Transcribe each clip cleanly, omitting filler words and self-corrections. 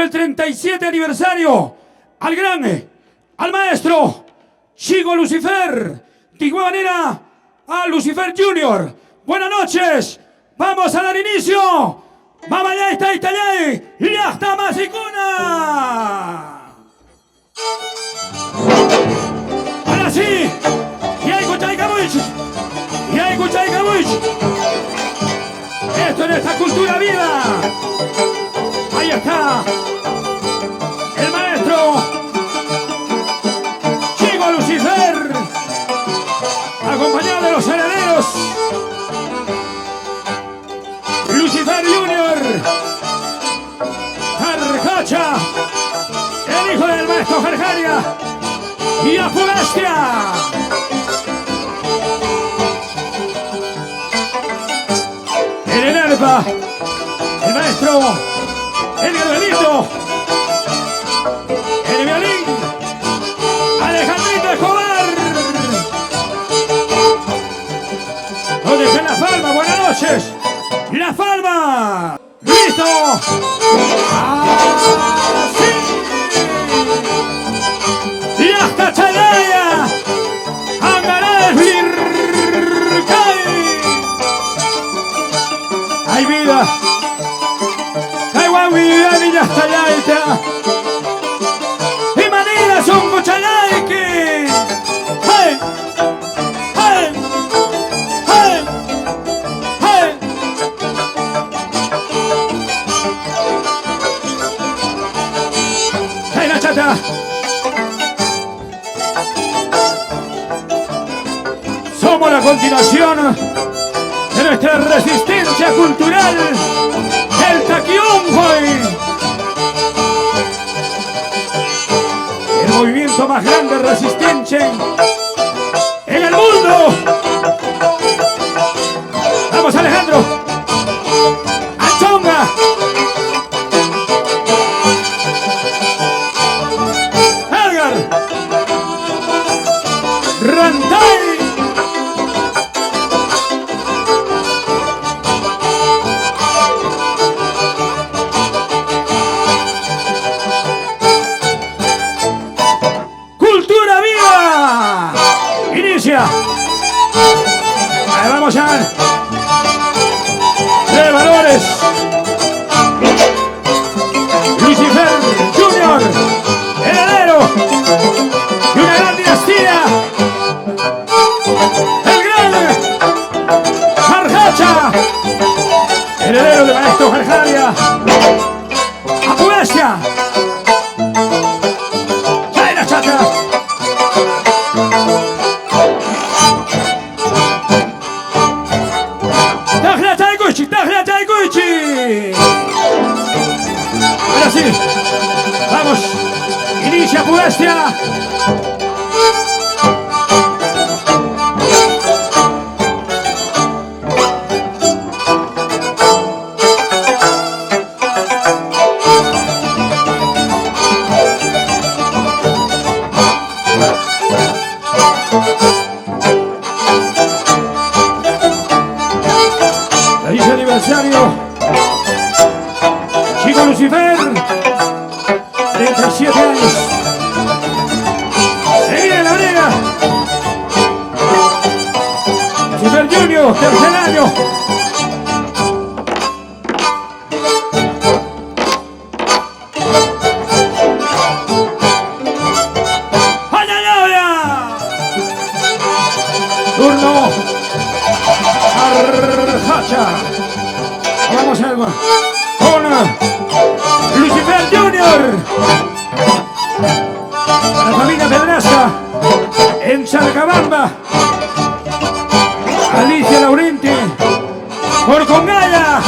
el 37 aniversario al grande, al maestro Chico Lucifer. De igual manera a Lucifer Junior. Buenas noches. Vamos a dar inicio. Vamos allá, está ahí. Y hasta Masicuna. Ahora sí. Y hay Kuchaykamuich. Y hay Kuchaykamuich. Esto es esta cultura viva. Ahí está. El maestro Chico Lucifer. Acompañado de los herederos. Lucifer Junior. Carcacha. El hijo del maestro Jarjaria. Y a Fugastia. En el arpa. El maestro Edgar Benito. En el violín. Alejandrito Escobar. ¿Dónde está La Palma? Buenas noches. La Palma. ¡Listo! ¡Así! Y hasta Chalaya. Angará el Vircay. ¡Hay vida! ¡Hay guaguida! ¡Villa hasta Yaita! ¡Y Manila son Cochalayque! ¡Hey! ¡Hey! ¡Hey! ¡Hey! ¡Hey, la chata! Somos la continuación de nuestra resistencia cultural, el Taquiunjoy. El movimiento más grande de resistencia en el mundo. Vamos, Alejandro. Achonga. Edgar. Rantay. Ahí vamos ya. De valores. Lucifer Junior, heredero de una gran dinastía. El gran Jarjacha, heredero de maestro Jarjaria. Apuestia. Chayna chata. Ahora sí, vamos, inicia Puestia. Feliz aniversario, Chico Lucifer, 37 años. Seguir la brega. Lucifer Junior, tercer año. Turno Jarjacha. Vamos algo con Lucifer Junior. La familia Pedraza en Chalcabamba. Alicia Laurenti por Congaya.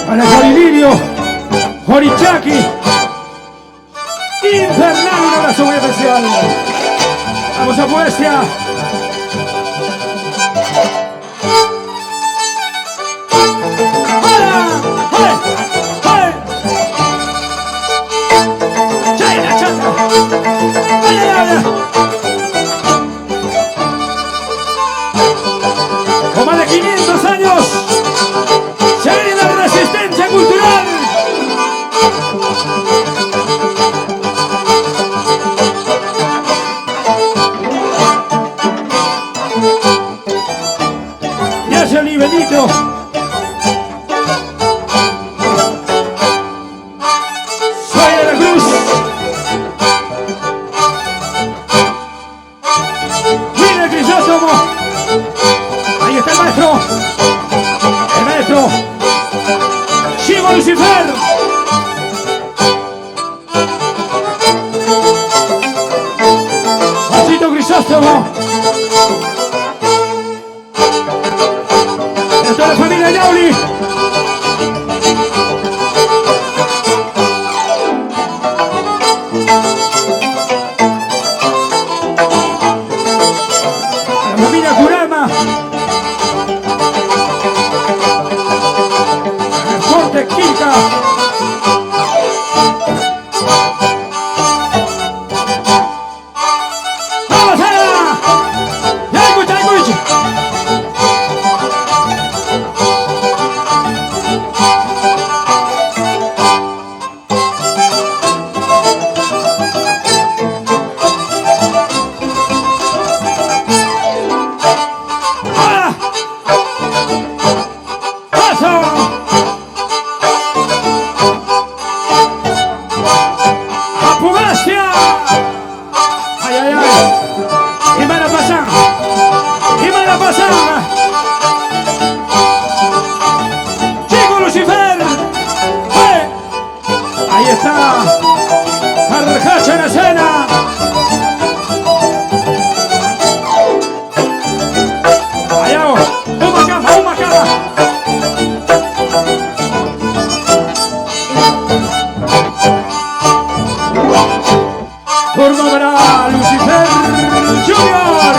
Para Jorilinio, Jorichaki, infernal, un abrazo muy especial. Vamos a Puestia. ¡Hola! ¡Hey! ¡Hey! ¡Chayna chata! ¡Ay, ay, ay! Ay, ay, ay. Y me la pasan. Y me la pasan. Chico Lucifer. Ahí está. Carcacha en escena. Allá. Uma cama, uma cama. Turno para Lucifer Junior.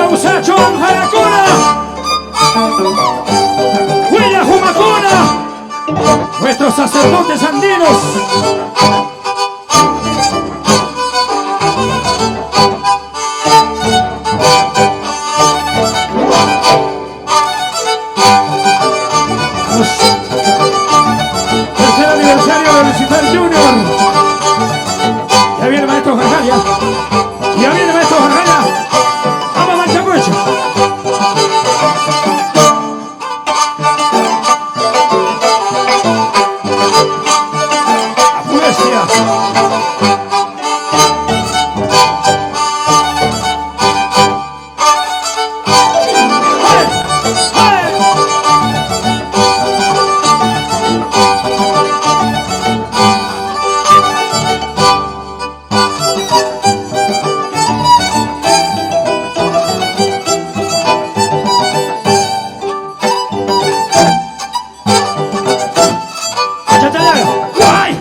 Muchacho Jaracuna. Huilla Humacuna. Nuestros sacerdotes andinos. Tercer aniversario de Lucifer Junior. Ya viene Maestro Gargalla. Ya viene Maestro Gargalla. Vamos a Manchacuecho. A Puestia. ¡Guay!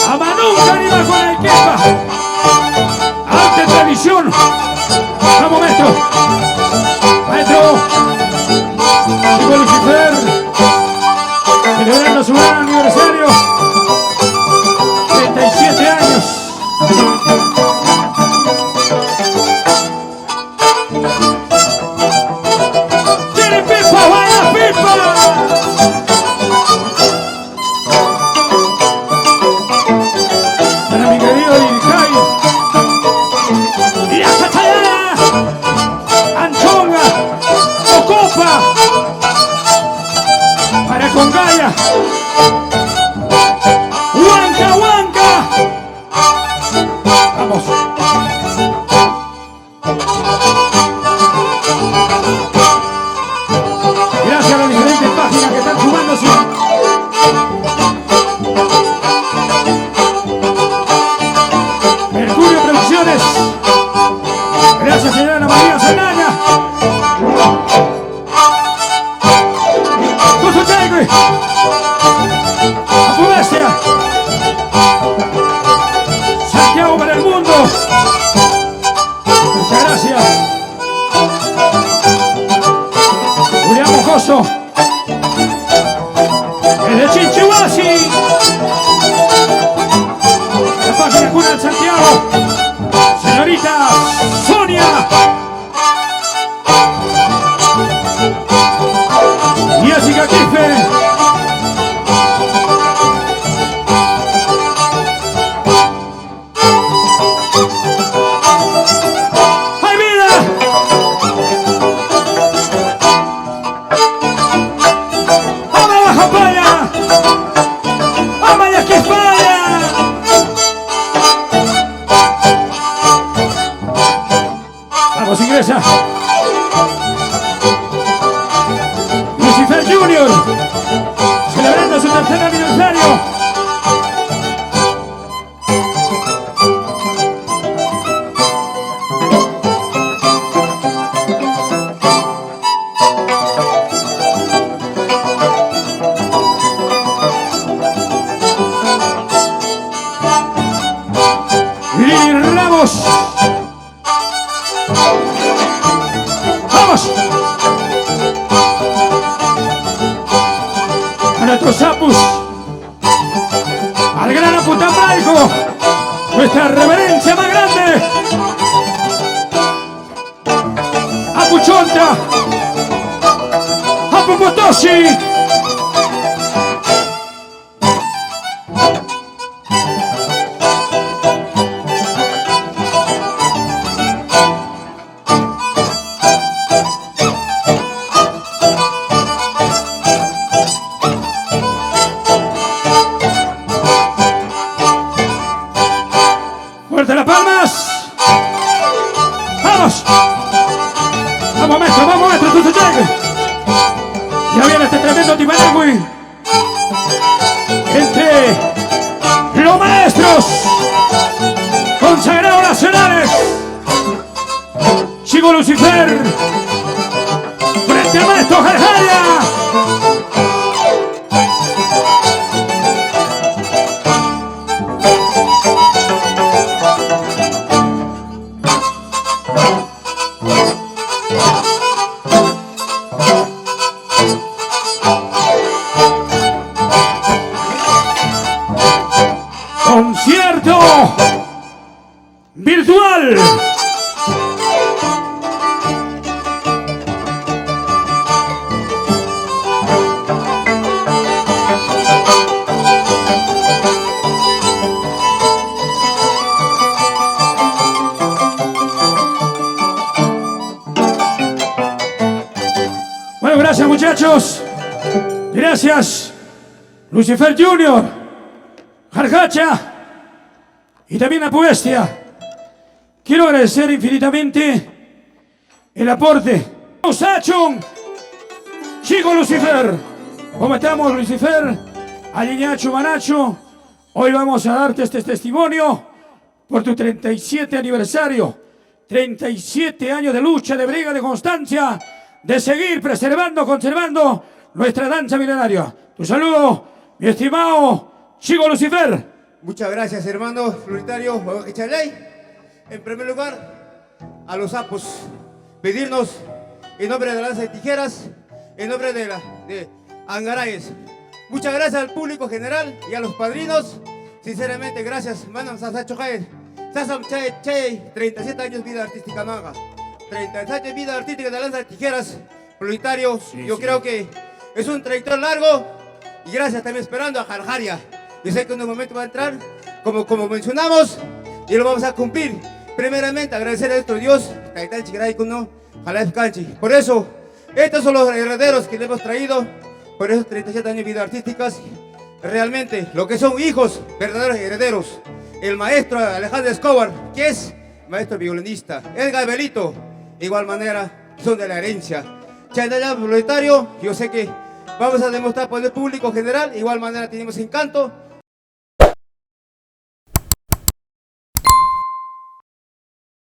A Manu Carima con el quepa. Arte tradición. Vamos, maestro. Maestro. Chico Lucifer. Celebrando su gran aniversario. 37 años. ¡Tiene pipa! ¡Buena pipa! Para mi querido Ircay y la Catallana, Anchonga, Ocopa, para Congaya, Huanca, Huanca. Vamos. Gracias a las diferentes páginas que están sumándose. Mercurio Producciones. Gracias, señora Ana María Saldaña. Tuzo Chaigui. Apubestia. Santiago para el mundo. Muchas gracias. Julián Mojoso. Desde Chinchihuasi. La página Cuna del Santiago. Señorita Sonia. Jessica Kife. ¡Ay, vida! ¡Vamos abajo, Paya! ¡Vamos allá, que Paya! Vamos, ingresa. Lucifer Junior, celebrando su tercer aniversario. Lili Ramos. ¡Vamos! A nuestros sapus, al gran Aputamaico, nuestra reverencia más grande, Apuchonta, Apu Potosi. entre los maestros consagrados nacionales. Chico Lucifer frente al maestro Jarjaya. Concierto virtual. Bueno, gracias muchachos. Gracias Lucifer Junior, Jarjacha y también a Puestia. Quiero agradecer infinitamente el aporte. Sachon, Chico Lucifer. ¿Cómo estamos, Lucifer? Aliñacho Manacho. Hoy vamos a darte este testimonio por tu 37 aniversario. 37 años de lucha, de briga, de constancia, de seguir preservando, conservando nuestra danza milenaria. Tu saludo, mi estimado Chico Lucifer. Muchas gracias, hermano Floritario Echaley. En primer lugar, a los sapos, pedirnos en nombre de la Lanza de Tijeras, en nombre de Angarayes. Muchas gracias al público general y a los padrinos. Sinceramente, gracias, Manam Sasacho Jae. Sasam Chay, 37 años de vida artística manga. 37 años de vida artística de la Lanza de Tijeras. Floritario, yo creo que es un trayectorio largo. Y gracias también esperando a Jarjaria. Yo sé que en un momento va a entrar, como mencionamos, y lo vamos a cumplir. Primeramente, agradecer a nuestro Dios, por eso, estos son los herederos que le hemos traído, por esos 37 años de vida artísticas. Realmente, lo que son hijos, verdaderos herederos. El maestro Alejandro Escobar, que es maestro violinista. Edgar Belito, igual manera, son de la herencia. Chandaya Proletario, yo sé que vamos a demostrar por el público general, igual manera tenemos encanto.